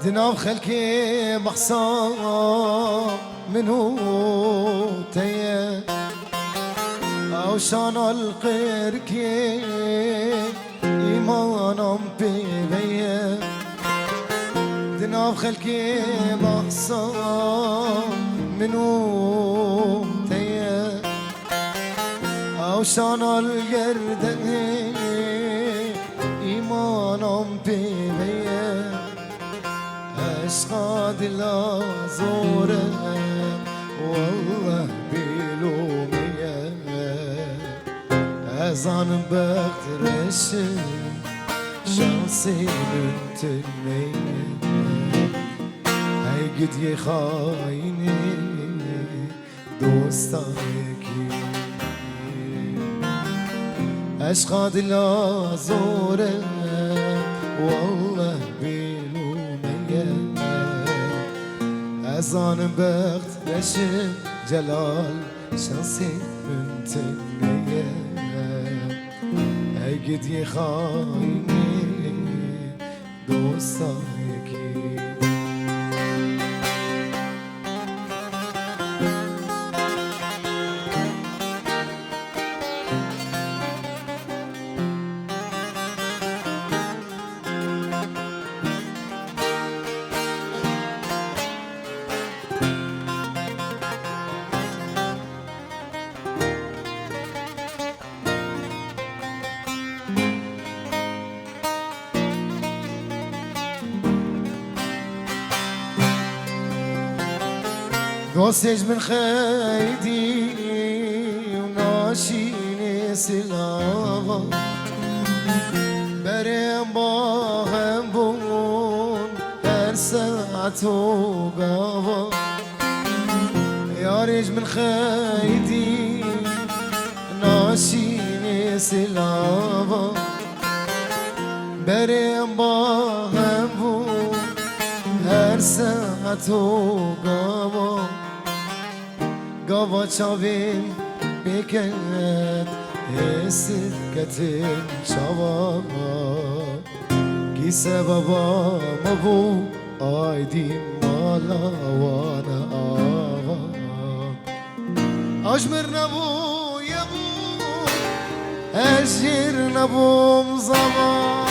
دناو خلكي بحصان منو تيه او شان القركي ايمانم بيه دناو خلكي بحصان منو تيه او شان القردني ايمانم بيه عشقا دلا زوره والله بلوميه ازان بخت رشم شانسي منتنيه هاي قد يخايني دوستايكي عشقا دلا زوره والله ازان بخت رشم جلال شانسي منتنيه ای قد يخايني دوستايكي دوستش من خيدي وناشيني سلاغا بريم باهم بون هر ساعت وقاوا يارج من خيدي ناشيني سلاغا بريم باهم بون هر ساعت وقاوا قوا چاوین بکند حسید کتن شوا گیسه بابا مبو آیدی مالا وانا آوا اجمر نبو یبو اجیر نبوم زمان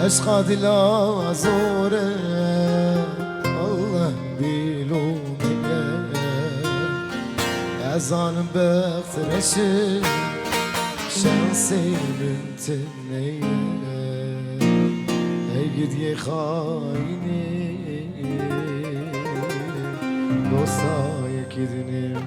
عشقا دلا زوره الله بیلوم ازان بخت رشم شانسي منتنيه ای قد يخايني دوستايكي دنيا